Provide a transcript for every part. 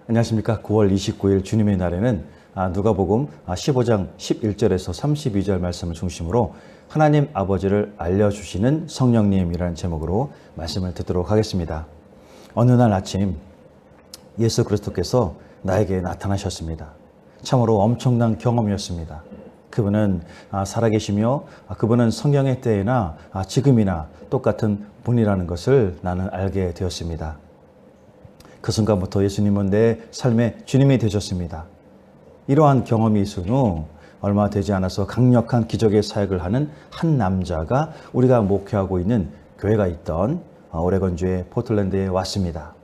안녕하십니까. 9월 29일 주님의 날에는 누가복음 15장 11절에서 32절 말씀을 중심으로 하나님 아버지를 알려주시는 성령님이라는 제목으로 말씀을 듣도록 하겠습니다. 어느 날 아침 예수 그리스도께서 나에게 나타나셨습니다. 참으로 엄청난 경험이었습니다. 그분은 살아계시며 그분은 성령의 때에나 지금이나 똑같은 분이라는 것을 나는 알게 되었습니다. 그 순간부터 예수님은 내 삶의 주님이 되셨습니다. 이러한 경험이 있은 후 얼마 되지 않아서 강력한 기적의 사역을 하는 한 남자가 우리가 목회하고 있는 교회가 있던 오레곤주의 포틀랜드에 왔습니다.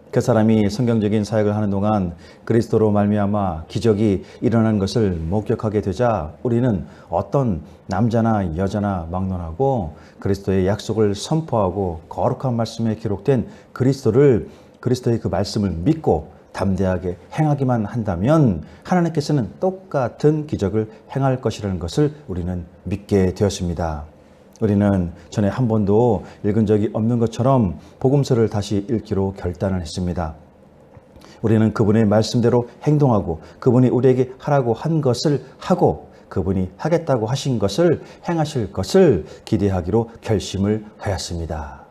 그 사람이 성경적인 사역을 하는 동안 그리스도로 말미암아 기적이 일어나는 것을 목격하게 되자 우리는 어떤 남자나 여자나 막론하고 그리스도의 약속을 선포하고 거룩한 말씀에 기록된 그리스도의 그 말씀을 믿고 담대하게 행하기만 한다면 하나님께서는 똑같은 기적을 행할 것이라는 것을 우리는 믿게 되었습니다. 우리는 전에 한 번도 읽은 적이 없는 것처럼 복음서를 다시 읽기로 결단을 했습니다. 우리는 그분의 말씀대로 행동하고 그분이 우리에게 하라고 한 것을 하고 그분이 하겠다고 하신 것을 행하실 것을 기대하기로 결심을 하였습니다.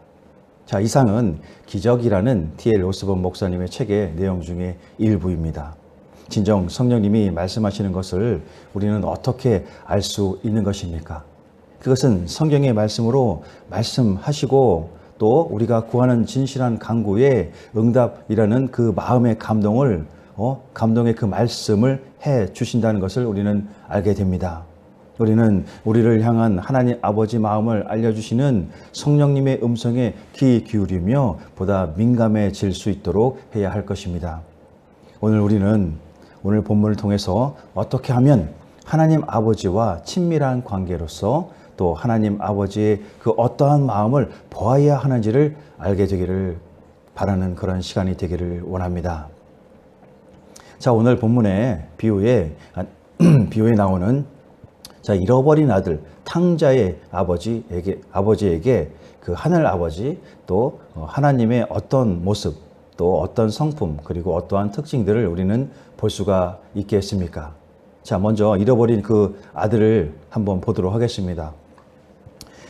자, 이상은 기적이라는 T.L. 오스본 목사님의 책의 내용 중에 일부입니다. 진정 성령님이 말씀하시는 것을 우리는 어떻게 알 수 있는 것입니까? 그것은 성경의 말씀으로 말씀하시고 또 우리가 구하는 진실한 간구에 응답이라는 그 마음의 감동의 그 말씀을 해 주신다는 것을 우리는 알게 됩니다. 우리는 우리를 향한 하나님 아버지 마음을 알려주시는 성령님의 음성에 귀 기울이며 보다 민감해질 수 있도록 해야 할 것입니다. 오늘 본문을 통해서 어떻게 하면 하나님 아버지와 친밀한 관계로서 또 하나님 아버지의 그 어떠한 마음을 보아야 하는지를 알게 되기를 바라는 그런 시간이 되기를 원합니다. 자, 오늘 본문의 비유에 나오는 잃어버린 아들 탕자의 아버지에게 그 하늘 아버지 또 하나님의 어떤 모습 또 어떤 성품 그리고 어떠한 특징들을 우리는 볼 수가 있겠습니까? 자, 먼저 잃어버린 그 아들을 한번 보도록 하겠습니다.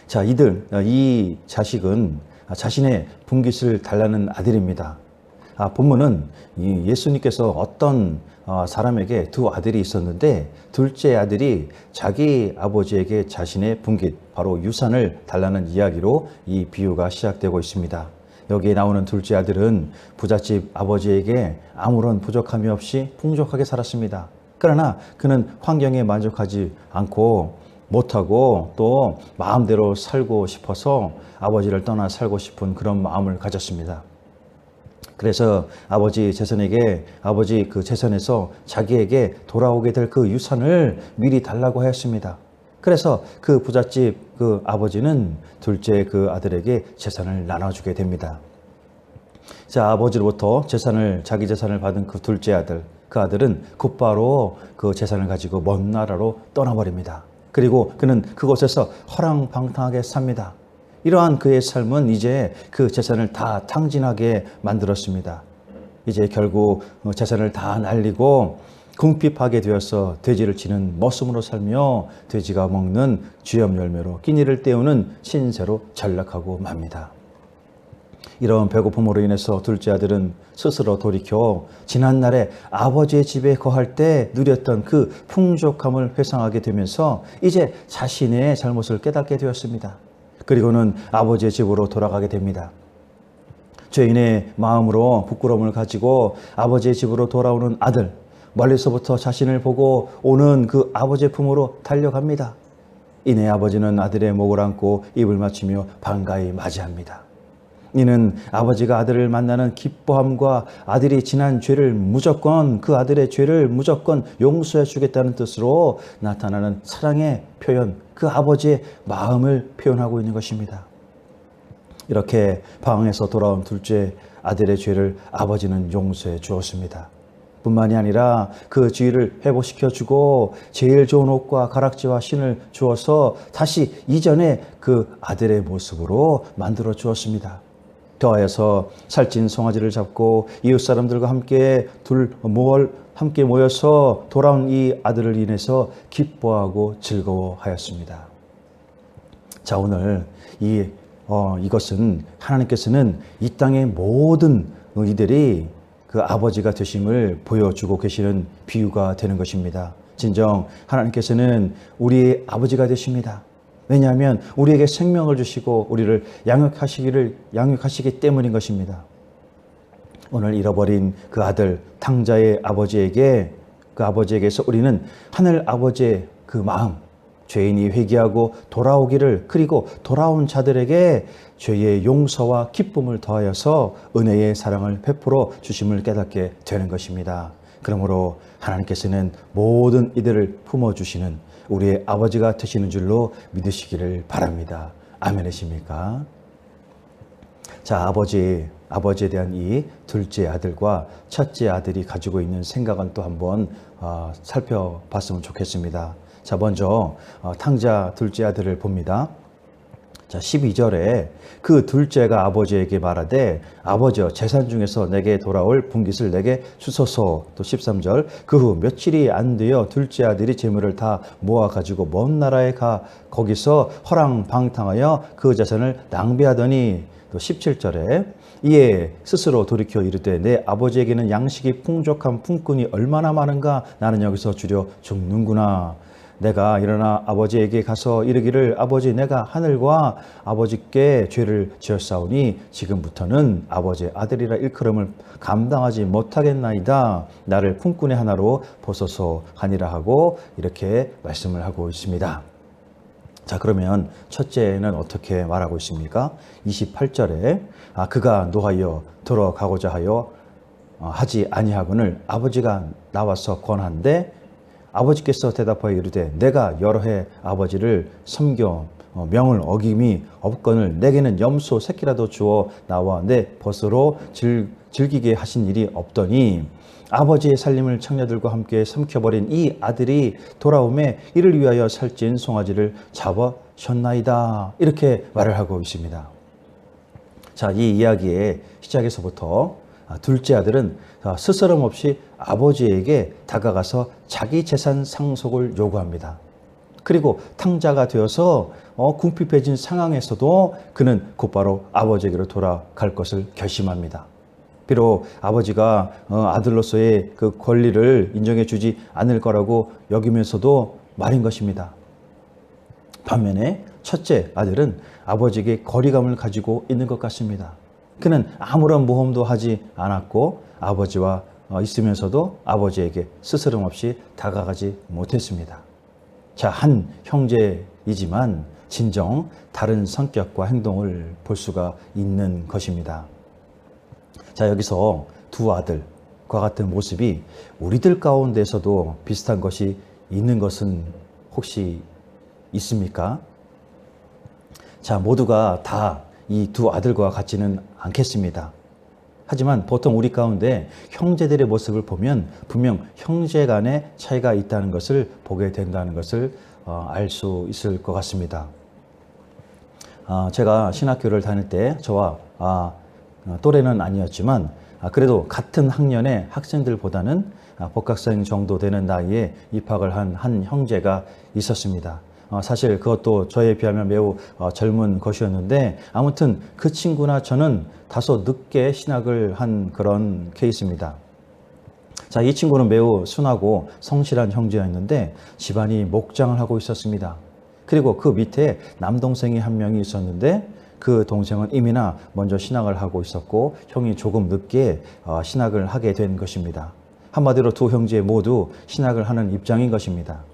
자, 이 자식은 자신의 분깃을 달라는 아들입니다. 본문은 예수님께서 어떤 사람에게 두 아들이 있었는데 둘째 아들이 자기 아버지에게 자신의 분깃, 바로 유산을 달라는 이야기로 이 비유가 시작되고 있습니다. 여기에 나오는 둘째 아들은 부잣집 아버지에게 아무런 부족함이 없이 풍족하게 살았습니다. 그러나 그는 환경에 만족하지 못하고 또 마음대로 살고 싶어서 아버지를 떠나 살고 싶은 그런 마음을 가졌습니다. 그래서 아버지 그 재산에서 자기에게 돌아오게 될 그 유산을 미리 달라고 하였습니다. 그래서 그 부잣집 그 아버지는 둘째 그 아들에게 재산을 나눠주게 됩니다. 자, 아버지로부터 자기 재산을 받은 그 둘째 아들, 그 아들은 곧바로 그 재산을 가지고 먼 나라로 떠나버립니다. 그리고 그는 그곳에서 허랑방탕하게 삽니다. 이러한 그의 삶은 이제 그 재산을 다 탕진하게 만들었습니다. 이제 결국 재산을 다 날리고 궁핍하게 되어서 돼지를 치는 머슴으로 살며 돼지가 먹는 쥐염 열매로 끼니를 때우는 신세로 전락하고 맙니다. 이런 배고픔으로 인해서 둘째 아들은 스스로 돌이켜 지난날에 아버지의 집에 거할 때 누렸던 그 풍족함을 회상하게 되면서 이제 자신의 잘못을 깨닫게 되었습니다. 그리고는 아버지의 집으로 돌아가게 됩니다. 죄인의 마음으로 부끄러움을 가지고 아버지의 집으로 돌아오는 아들, 멀리서부터 자신을 보고 오는 그 아버지의 품으로 달려갑니다. 이내 아버지는 아들의 목을 안고 입을 맞추며 반가이 맞이합니다. 이는 아버지가 아들을 만나는 기뻐함과 아들이 지난 그 아들의 죄를 무조건 용서해 주겠다는 뜻으로 나타나는 사랑의 표현, 그 아버지의 마음을 표현하고 있는 것입니다. 이렇게 방황에서 돌아온 둘째 아들의 죄를 아버지는 용서해 주었습니다. 뿐만이 아니라 그 주의를 회복시켜주고 제일 좋은 옷과 가락지와 신을 주어서 다시 이전에 그 아들의 모습으로 만들어 주었습니다. 더하여서 살찐 송아지를 잡고 이웃 사람들과 함께 모여서 돌아온 이 아들을 인해서 기뻐하고 즐거워하였습니다. 자, 오늘 이것은 하나님께서는 이 땅의 모든 이들이 그 아버지가 되심을 보여주고 계시는 비유가 되는 것입니다. 진정 하나님께서는 우리의 아버지가 되십니다. 왜냐하면 우리에게 생명을 주시고 우리를 양육하시기 때문인 것입니다. 오늘 잃어버린 그 아들 탕자의 아버지에게서 우리는 하늘 아버지의 그 마음, 죄인이 회개하고 돌아오기를, 그리고 돌아온 자들에게 죄의 용서와 기쁨을 더하여서 은혜의 사랑을 베풀어 주심을 깨닫게 되는 것입니다. 그러므로 하나님께서는 모든 이들을 품어주시는 우리의 아버지가 되시는 줄로 믿으시기를 바랍니다. 아멘이십니까? 자, 아버지에 대한 이 둘째 아들과 첫째 아들이 가지고 있는 생각은 또 한번 살펴봤으면 좋겠습니다. 자, 먼저 탕자 둘째 아들을 봅니다. 자, 12절에 그 둘째가 아버지에게 말하되 아버지여 재산 중에서 내게 돌아올 분깃을 내게 주소서. 또 13절 그 후 며칠이 안 되어 둘째 아들이 재물을 다 모아 가지고 먼 나라에 가 거기서 허랑방탕하여 그 재산을 낭비하더니, 또 17절에 이에 스스로 돌이켜 이르되 내 아버지에게는 양식이 풍족한 품꾼이 얼마나 많은가, 나는 여기서 주려 죽는구나. 내가 일어나 아버지에게 가서 이르기를 아버지, 내가 하늘과 아버지께 죄를 지었사오니 지금부터는 아버지의 아들이라 일컬음을 감당하지 못하겠나이다. 나를 품꾼의 하나로 보소서 하니라 하고 이렇게 말씀을 하고 있습니다. 자, 그러면 첫째는 어떻게 말하고 있습니까? 28절에 그가 노하여 들어가고자 하여 하지 아니하거늘 아버지가 나와서 권한데 아버지께서 대답하여 이르되 내가 여러 해 아버지를 섬겨 명을 어김이 없거늘 내게는 염소 새끼라도 주어 나와 내 벗으로 즐기게 하신 일이 없더니 아버지의 살림을 청녀들과 함께 삼켜버린 이 아들이 돌아오매 이를 위하여 살찐 송아지를 잡으셨나이다. 이렇게 말을 하고 있습니다. 자, 이 이야기의 시작에서부터 둘째 아들은 스스럼 없이 아버지에게 다가가서 자기 재산 상속을 요구합니다. 그리고 탕자가 되어서 궁핍해진 상황에서도 그는 곧바로 아버지에게로 돌아갈 것을 결심합니다. 비록 아버지가 아들로서의 그 권리를 인정해 주지 않을 거라고 여기면서도 말인 것입니다. 반면에 첫째 아들은 아버지에게 거리감을 가지고 있는 것 같습니다. 그는 아무런 모험도 하지 않았고 아버지와 있으면서도 아버지에게 스스럼 없이 다가가지 못했습니다. 자, 한 형제이지만 진정 다른 성격과 행동을 볼 수가 있는 것입니다. 자, 여기서 두 아들과 같은 모습이 우리들 가운데서도 비슷한 것이 있는 것은 혹시 있습니까? 자, 모두가 다 이 두 아들과 같지는 않겠습니다. 하지만 보통 우리 가운데 형제들의 모습을 보면 분명 형제 간의 차이가 있다는 것을 보게 된다는 것을 알 수 있을 것 같습니다. 제가 신학교를 다닐 때 저와 또래는 아니었지만 그래도 같은 학년의 학생들보다는 복학생 정도 되는 나이에 입학을 한 형제가 있었습니다. 사실 그것도 저에 비하면 매우 젊은 것이었는데 아무튼 그 친구나 저는 다소 늦게 신학을 한 그런 케이스입니다. 자, 이 친구는 매우 순하고 성실한 형제였는데 집안이 목장을 하고 있었습니다. 그리고 그 밑에 남동생이 한 명이 있었는데 그 동생은 이미나 먼저 신학을 하고 있었고 형이 조금 늦게 신학을 하게 된 것입니다. 한마디로 두 형제 모두 신학을 하는 입장인 것입니다.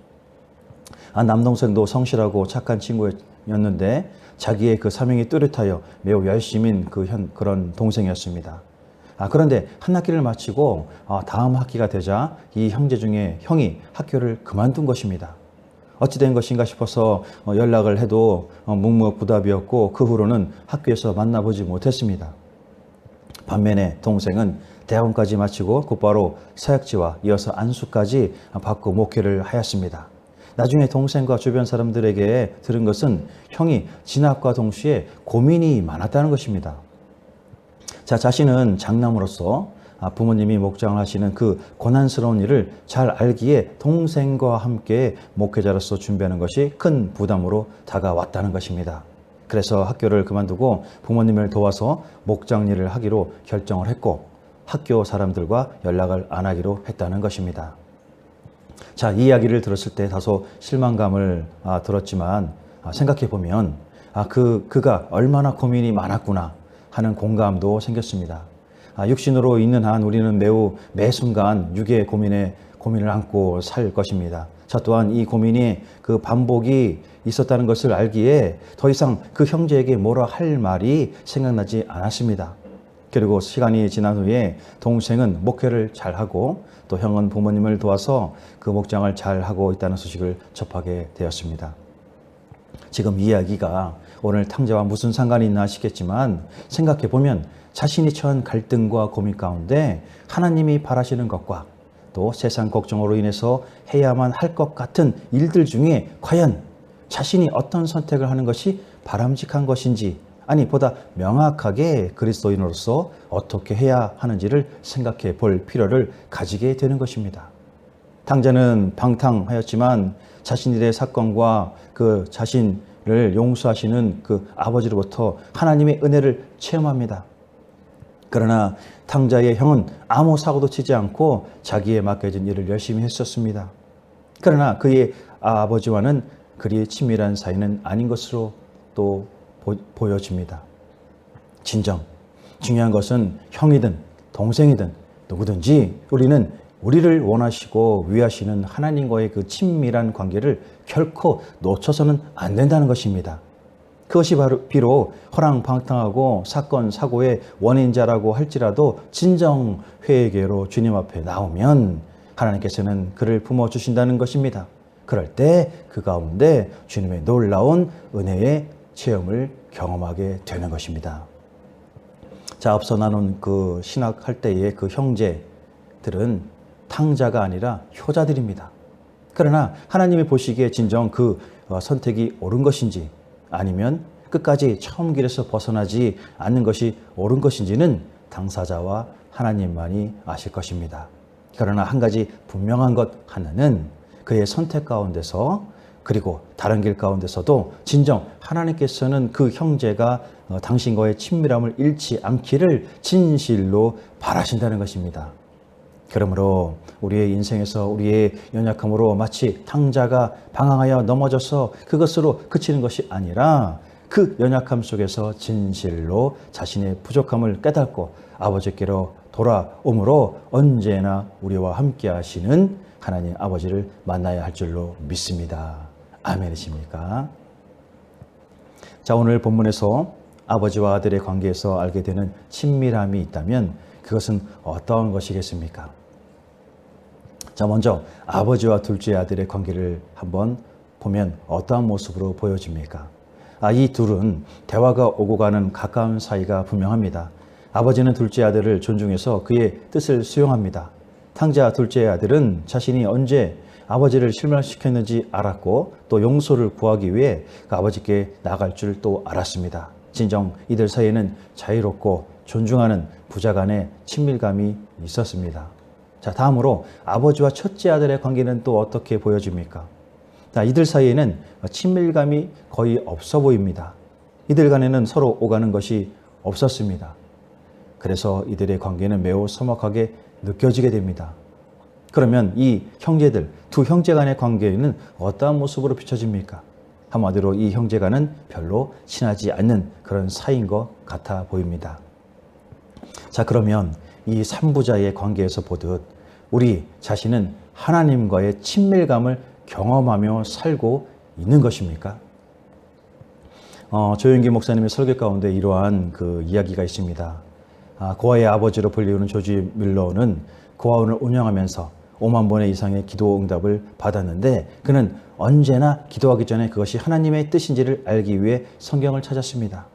남동생도 성실하고 착한 친구였는데 자기의 그 사명이 뚜렷하여 매우 열심인 그런 동생이었습니다. 그런데 한 학기를 마치고 다음 학기가 되자 이 형제 중에 형이 학교를 그만둔 것입니다. 어찌 된 것인가 싶어서 연락을 해도 묵묵부답이었고 그 후로는 학교에서 만나보지 못했습니다. 반면에 동생은 대학원까지 마치고 곧바로 사역지와 이어서 안수까지 받고 목회를 하였습니다. 나중에 동생과 주변 사람들에게 들은 것은 형이 진학과 동시에 고민이 많았다는 것입니다. 자, 자신은 장남으로서 부모님이 목장을 하시는 그 고난스러운 일을 잘 알기에 동생과 함께 목회자로서 준비하는 것이 큰 부담으로 다가왔다는 것입니다. 그래서 학교를 그만두고 부모님을 도와서 목장 일을 하기로 결정을 했고 학교 사람들과 연락을 안 하기로 했다는 것입니다. 자, 이 이야기를 들었을 때 다소 실망감을 들었지만 생각해 보면 그가 얼마나 고민이 많았구나 하는 공감도 생겼습니다. 육신으로 있는 한 우리는 매우 매 순간 육의 고민을 안고 살 것입니다. 자, 또한 이 고민이 그 반복이 있었다는 것을 알기에 더 이상 그 형제에게 뭐라 할 말이 생각나지 않았습니다. 그리고 시간이 지난 후에 동생은 목회를 잘하고 또 형은 부모님을 도와서 그 목장을 잘하고 있다는 소식을 접하게 되었습니다. 지금 이 이야기가 오늘 탕자와 무슨 상관이 있나 싶겠지만 생각해 보면 자신이 처한 갈등과 고민 가운데 하나님이 바라시는 것과 또 세상 걱정으로 인해서 해야만 할 것 같은 일들 중에 과연 자신이 어떤 선택을 하는 것이 바람직한 것인지, 아니 보다 명확하게 그리스도인으로서 어떻게 해야 하는지를 생각해 볼 필요를 가지게 되는 것입니다. 탕자는 방탕하였지만 자신들의 사건과 그 자신을 용서하시는 그 아버지로부터 하나님의 은혜를 체험합니다. 그러나 탕자의 형은 아무 사고도 치지 않고 자기에 맡겨진 일을 열심히 했었습니다. 그러나 그의 아버지와는 그리 친밀한 사이는 아닌 것으로 또 보여집니다. 진정 중요한 것은 형이든 동생이든 누구든지 우리를 원하시고 위하시는 하나님과의 그 친밀한 관계를 결코 놓쳐서는 안 된다는 것입니다. 그것이 비록 허랑방탕하고 사건 사고의 원인자라고 할지라도 진정 회개로 주님 앞에 나오면 하나님께서는 그를 품어주신다는 것입니다. 그럴 때 그 가운데 주님의 놀라운 은혜의 체험을 경험하게 되는 것입니다. 자, 앞서 나눈 그 신학할 때의 그 형제들은 탕자가 아니라 효자들입니다. 그러나 하나님이 보시기에 진정 그 선택이 옳은 것인지 아니면 끝까지 처음 길에서 벗어나지 않는 것이 옳은 것인지는 당사자와 하나님만이 아실 것입니다. 그러나 한 가지 분명한 것 하나는 그의 선택 가운데서 그리고 다른 길 가운데서도 진정 하나님께서는 그 형제가 당신과의 친밀함을 잃지 않기를 진실로 바라신다는 것입니다. 그러므로 우리의 인생에서 우리의 연약함으로 마치 탕자가 방황하여 넘어져서 그것으로 그치는 것이 아니라 그 연약함 속에서 진실로 자신의 부족함을 깨닫고 아버지께로 돌아옴으로 언제나 우리와 함께 하시는 하나님 아버지를 만나야 할 줄로 믿습니다. 아멘이십니까? 자, 오늘 본문에서 아버지와 아들의 관계에서 알게 되는 친밀함이 있다면 그것은 어떤 것이겠습니까? 자, 먼저 아버지와 둘째 아들의 관계를 한번 보면 어떠한 모습으로 보여집니까? 이 둘은 대화가 오고 가는 가까운 사이가 분명합니다. 아버지는 둘째 아들을 존중해서 그의 뜻을 수용합니다. 탕자 둘째 아들은 자신이 언제 아버지를 실망시켰는지 알았고 또 용서를 구하기 위해 그 아버지께 나갈 줄 또 알았습니다. 진정 이들 사이에는 자유롭고 존중하는 부자 간의 친밀감이 있었습니다. 자, 다음으로 아버지와 첫째 아들의 관계는 또 어떻게 보여집니까? 자, 이들 사이에는 친밀감이 거의 없어 보입니다. 이들 간에는 서로 오가는 것이 없었습니다. 그래서 이들의 관계는 매우 서먹하게 느껴지게 됩니다. 그러면 이 형제들, 두 형제 간의 관계는 어떠한 모습으로 비춰집니까? 한마디로 이 형제 간은 별로 친하지 않는 그런 사이인 것 같아 보입니다. 자, 그러면 이 삼부자의 관계에서 보듯 우리 자신은 하나님과의 친밀감을 경험하며 살고 있는 것입니까? 조영기 목사님의 설교 가운데 이러한 그 이야기가 있습니다. 고아의 아버지로 불리우는 조지 밀러는 고아원을 운영하면서 5만 번의 이상의 기도 응답을 받았는데 그는 언제나 기도하기 전에 그것이 하나님의 뜻인지를 알기 위해 성경을 찾았습니다.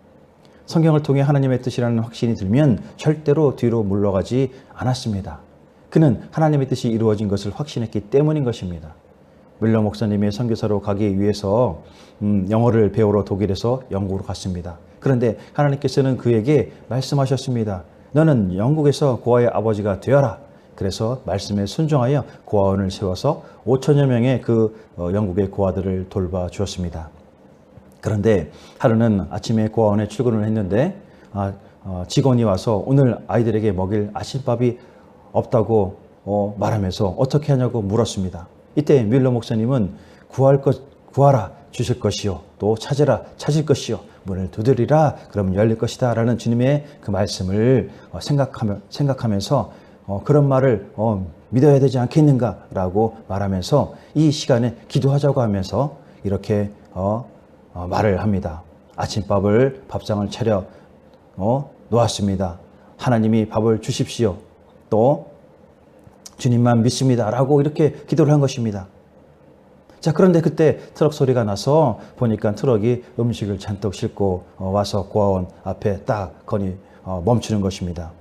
성경을 통해 하나님의 뜻이라는 확신이 들면 절대로 뒤로 물러가지 않았습니다. 그는 하나님의 뜻이 이루어진 것을 확신했기 때문인 것입니다. 밀러 목사님의 선교사로 가기 위해서 영어를 배우러 독일에서 영국으로 갔습니다. 그런데 하나님께서는 그에게 말씀하셨습니다. 너는 영국에서 고아의 아버지가 되어라. 그래서 말씀에 순종하여 고아원을 세워서 5천여 명의 그 영국의 고아들을 돌봐 주었습니다. 그런데 하루는 아침에 고아원에 출근을 했는데 직원이 와서 오늘 아이들에게 먹일 아침밥이 없다고 말하면서 어떻게 하냐고 물었습니다. 이때 뮬러 목사님은 구하라 주실 것이요, 또 찾으라 찾을 것이요, 문을 두드리라 그러면 열릴 것이다 라는 주님의 그 말씀을 생각하면서 그런 말을 믿어야 되지 않겠는가 라고 말하면서 이 시간에 기도하자고 하면서 이렇게 말을 합니다. 아침밥을 밥상을 차려 놓았습니다. 하나님이 밥을 주십시오. 또 주님만 믿습니다 라고 이렇게 기도를 한 것입니다. 자, 그런데 그때 트럭 소리가 나서 보니까 트럭이 음식을 잔뜩 싣고 와서 고아원 앞에 딱 거니 멈추는 것입니다.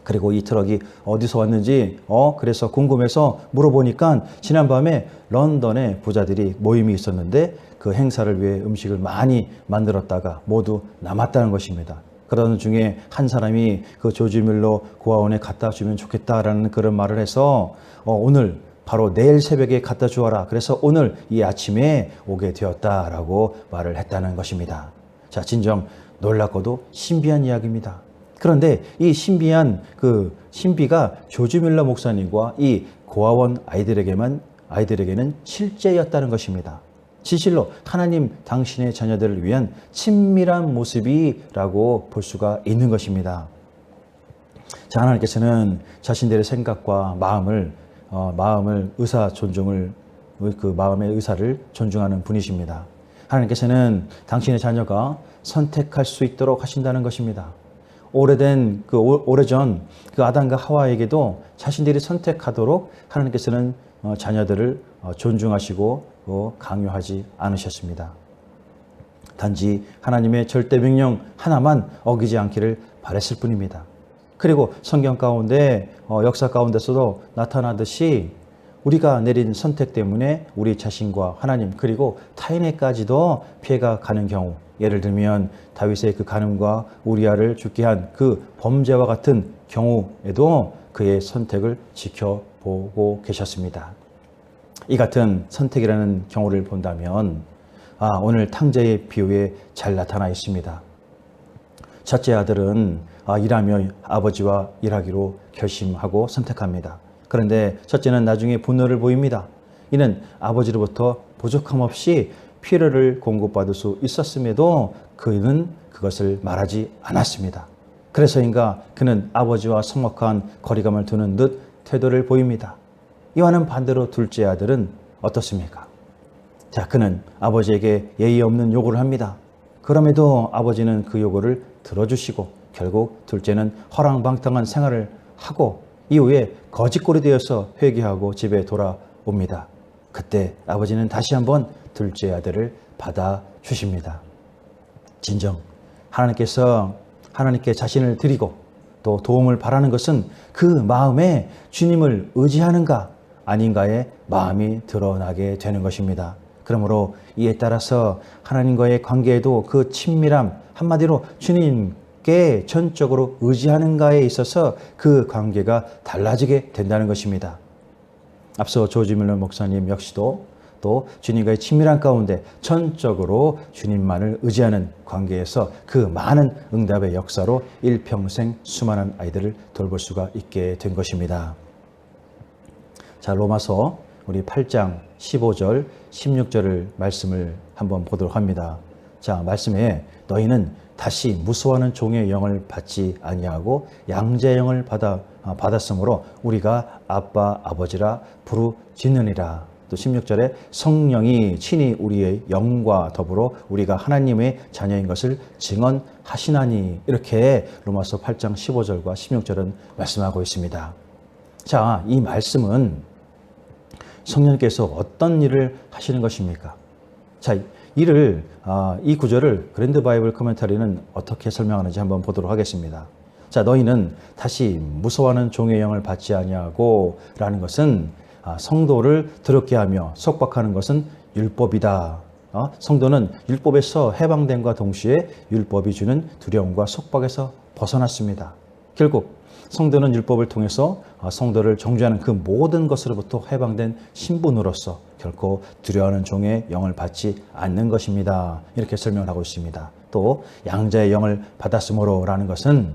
그리고 이 트럭이 어디서 왔는지 그래서 궁금해서 물어보니까 지난밤에 런던에 부자들이 모임이 있었는데 그 행사를 위해 음식을 많이 만들었다가 모두 남았다는 것입니다. 그러는 중에 한 사람이 그 조지 뮬러 고아원에 갖다 주면 좋겠다라는 그런 말을 해서 오늘 바로 내일 새벽에 갖다 주어라. 그래서 오늘 이 아침에 오게 되었다라고 말을 했다는 것입니다. 자, 진정 놀랍고도 신비한 이야기입니다. 그런데 이 신비한 그 신비가 조지 뮬러 목사님과 이 고아원 아이들에게는 실제였다는 것입니다. 진실로 하나님 당신의 자녀들을 위한 친밀한 모습이라고 볼 수가 있는 것입니다. 자, 하나님께서는 자신들의 생각과 마음의 의사를 존중하는 분이십니다. 하나님께서는 당신의 자녀가 선택할 수 있도록 하신다는 것입니다. 오래전 그 아담과 하와에게도 자신들이 선택하도록 하나님께서는 자녀들을 존중하시고 강요하지 않으셨습니다. 단지 하나님의 절대 명령 하나만 어기지 않기를 바랬을 뿐입니다. 그리고 성경 가운데 역사 가운데서도 나타나듯이 우리가 내린 선택 때문에 우리 자신과 하나님 그리고 타인에까지도 피해가 가는 경우, 예를 들면 다윗의 그 간음과 우리아를 죽게 한 그 범죄와 같은 경우에도 그의 선택을 지켜보고 계셨습니다. 이 같은 선택이라는 경우를 본다면 오늘 탕자의 비유에 잘 나타나 있습니다. 첫째 아들은 일하며 아버지와 일하기로 결심하고 선택합니다. 그런데 첫째는 나중에 분노를 보입니다. 이는 아버지로부터 부족함 없이 필요를 공급받을 수 있었음에도 그는 그것을 말하지 않았습니다. 그래서인가 그는 아버지와 섭먹한 거리감을 두는 듯 태도를 보입니다. 이와는 반대로 둘째 아들은 어떻습니까? 자, 그는 아버지에게 예의 없는 요구를 합니다. 그럼에도 아버지는 그 요구를 들어주시고 결국 둘째는 허랑방탕한 생활을 하고 이후에 거짓골이 되어서 회개하고 집에 돌아옵니다. 그때 아버지는 다시 한번 둘째 아들을 받아주십니다. 진정 하나님께 자신을 드리고 또 도움을 바라는 것은 그 마음에 주님을 의지하는가 아닌가의 마음이 드러나게 되는 것입니다. 그러므로 이에 따라서 하나님과의 관계에도 그 친밀함, 한마디로 주님께 전적으로 의지하는가에 있어서 그 관계가 달라지게 된다는 것입니다. 앞서 조지 뮬러 목사님 역시도 또 주님과의 친밀한 가운데 전적으로 주님만을 의지하는 관계에서 그 많은 응답의 역사로 일평생 수많은 아이들을 돌볼 수가 있게 된 것입니다. 자, 로마서 우리 8장 15절 16절을 말씀을 한번 보도록 합니다. 자, 말씀에 너희는 다시 무수하는 종의 영을 받지 아니하고 양자의 영을 받았으므로 우리가 아빠 아버지라 부르짖느니라. 또 16절에 성령이 친히 우리의 영과 더불어 우리가 하나님의 자녀인 것을 증언하시나니, 이렇게 로마서 8장 15절과 16절은 말씀하고 있습니다. 자, 이 말씀은 성령께서 어떤 일을 하시는 것입니까? 자, 이 구절을 그랜드 바이블 코멘터리는 어떻게 설명하는지 한번 보도록 하겠습니다. 자, 너희는 다시 무서워하는 종의 영을 받지 아니하고 라는 것은 성도를 더럽게 하며 속박하는 것은 율법이다. 성도는 율법에서 해방됨과 동시에 율법이 주는 두려움과 속박에서 벗어났습니다. 결국 성도는 율법을 통해서 성도를 정죄하는 그 모든 것으로부터 해방된 신분으로서 결코 두려워하는 종의 영을 받지 않는 것입니다. 이렇게 설명을 하고 있습니다. 또 양자의 영을 받았으므로라는 것은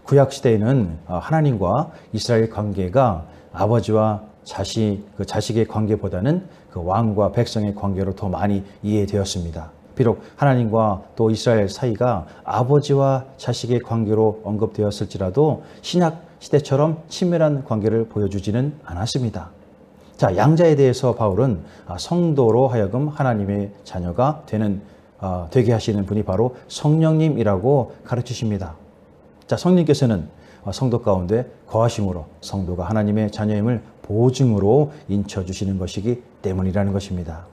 구약 시대에는 하나님과 이스라엘 관계가 아버지와 자식의 관계보다는 그 왕과 백성의 관계로 더 많이 이해되었습니다. 비록 하나님과 또 이스라엘 사이가 아버지와 자식의 관계로 언급되었을지라도 신약 시대처럼 친밀한 관계를 보여주지는 않았습니다. 자, 양자에 대해서 바울은 성도로 하여금 하나님의 자녀가 되게 하시는 분이 바로 성령님이라고 가르치십니다. 자, 성령님께서는 성도 가운데 거하심으로 성도가 하나님의 자녀임을 보증으로 인쳐주시는 것이기 때문이라는 것입니다.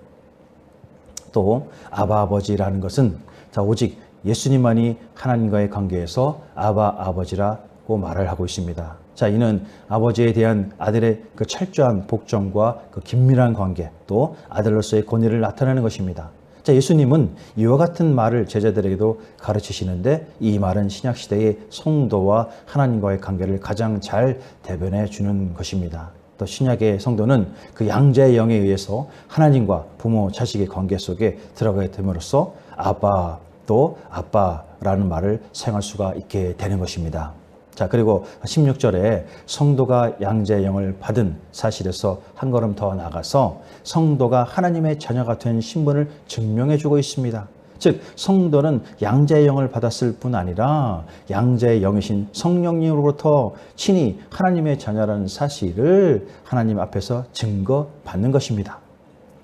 또 아바 아버지라는 것은 오직 예수님만이 하나님과의 관계에서 아바 아버지라고 말을 하고 있습니다. 자, 이는 아버지에 대한 아들의 그 철저한 복종과 그 긴밀한 관계, 또 아들로서의 권위를 나타내는 것입니다. 자, 예수님은 이와 같은 말을 제자들에게도 가르치시는데 이 말은 신약 시대의 성도와 하나님과의 관계를 가장 잘 대변해 주는 것입니다. 또 신약의 성도는 그 양자의 영에 의해서 하나님과 부모, 자식의 관계 속에 들어가게 됨으로써 아빠, 또 아빠라는 말을 사용할 수가 있게 되는 것입니다. 자, 그리고 16절에 성도가 양자의 영을 받은 사실에서 한 걸음 더 나가서 성도가 하나님의 자녀가 된 신분을 증명해 주고 있습니다. 즉 성도는 양자의 영을 받았을 뿐 아니라 양자의 영이신 성령님으로부터 친히 하나님의 자녀라는 사실을 하나님 앞에서 증거받는 것입니다.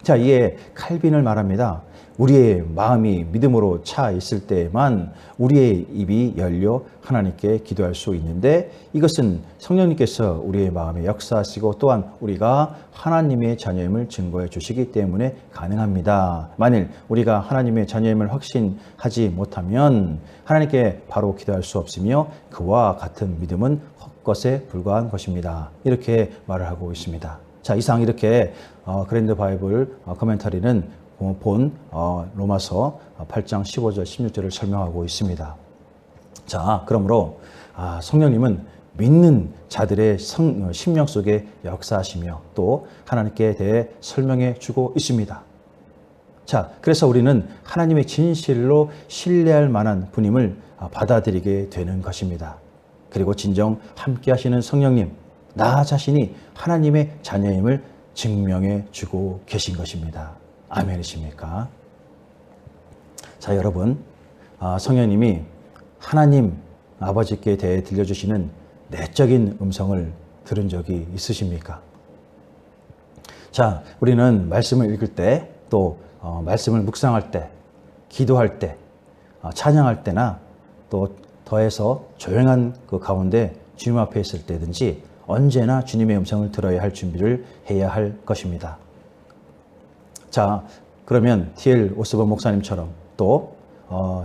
자, 이에 칼빈을 말합니다. 우리의 마음이 믿음으로 차 있을 때에만 우리의 입이 열려 하나님께 기도할 수 있는데 이것은 성령님께서 우리의 마음에 역사하시고 또한 우리가 하나님의 자녀임을 증거해 주시기 때문에 가능합니다. 만일 우리가 하나님의 자녀임을 확신하지 못하면 하나님께 바로 기도할 수 없으며 그와 같은 믿음은 헛것에 불과한 것입니다. 이렇게 말을 하고 있습니다. 자, 이상 이렇게 그랜드 바이블 코멘터리는 본 로마서 8장 15절 16절을 설명하고 있습니다. 자, 그러므로 성령님은 믿는 자들의 심령 속에 역사하시며 또 하나님께 대해 설명해 주고 있습니다. 자, 그래서 우리는 하나님의 진실로 신뢰할 만한 분임을 받아들이게 되는 것입니다. 그리고 진정 함께 하시는 성령님, 나 자신이 하나님의 자녀임을 증명해 주고 계신 것입니다. 아멘이십니까? 자, 여러분, 성령님이 하나님 아버지께 대해 들려주시는 내적인 음성을 들은 적이 있으십니까? 자, 우리는 말씀을 읽을 때, 또 말씀을 묵상할 때, 기도할 때, 찬양할 때나 또 더해서 조용한 그 가운데 주님 앞에 있을 때든지 언제나 주님의 음성을 들어야 할 준비를 해야 할 것입니다. 자, 그러면 T.L. 오스본 목사님처럼 또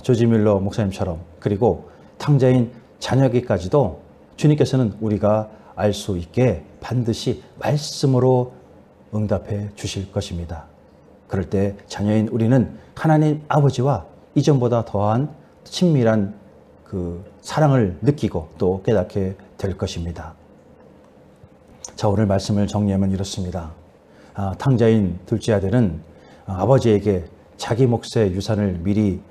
조지 밀러 목사님처럼 그리고 탕자인 자녀에게까지도 주님께서는 우리가 알 수 있게 반드시 말씀으로 응답해 주실 것입니다. 그럴 때 자녀인 우리는 하나님 아버지와 이전보다 더한 친밀한 그 사랑을 느끼고 또 깨닫게 될 것입니다. 자, 오늘 말씀을 정리하면 이렇습니다. 탕자인 둘째 아들은 아버지에게 자기 몫의 유산을 미리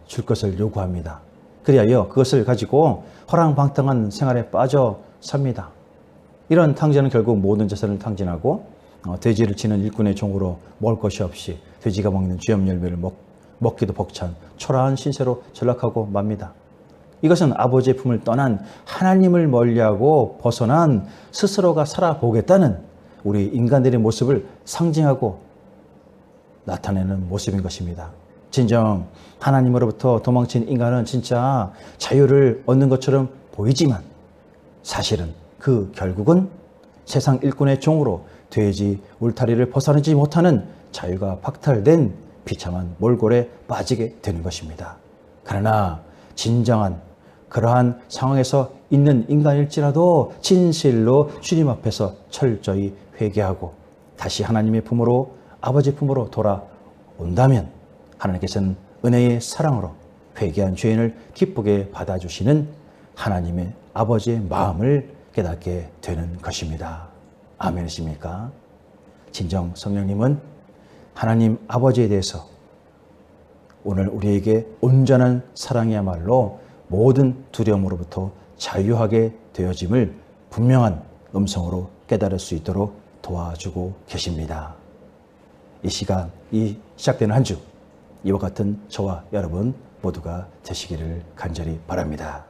줄 것을 요구합니다. 그리하여 그것을 가지고 허랑방탕한 생활에 빠져 삽니다. 이런 탕자는 결국 모든 재산을 탕진하고 돼지를 치는 일꾼의 종으로 먹을 것이 없이 돼지가 먹는 쥐염 열매를 먹기도 벅찬 초라한 신세로 전락하고 맙니다. 이것은 아버지의 품을 떠난 하나님을 멀리하고 벗어난 스스로가 살아보겠다는 우리 인간들의 모습을 상징하고 나타내는 모습인 것입니다. 진정 하나님으로부터 도망친 인간은 진짜 자유를 얻는 것처럼 보이지만 사실은 그 결국은 세상 일꾼의 종으로 돼지 울타리를 벗어나지 못하는 자유가 박탈된 비참한 몰골에 빠지게 되는 것입니다. 그러나 진정한 그러한 상황에서 있는 인간일지라도 진실로 주님 앞에서 철저히 회개하고 다시 하나님의 품으로 아버지 품으로 돌아온다면 하나님께서는 은혜의 사랑으로 회개한 죄인을 기쁘게 받아주시는 하나님의 아버지의 마음을 깨닫게 되는 것입니다. 아멘이십니까? 진정 성령님은 하나님 아버지에 대해서 오늘 우리에게 온전한 사랑이야말로 모든 두려움으로부터 자유하게 되어짐을 분명한 음성으로 깨달을 수 있도록 도와주고 계십니다. 이 시간, 이 시작되는 한 주, 이와 같은 저와 여러분 모두가 되시기를 간절히 바랍니다.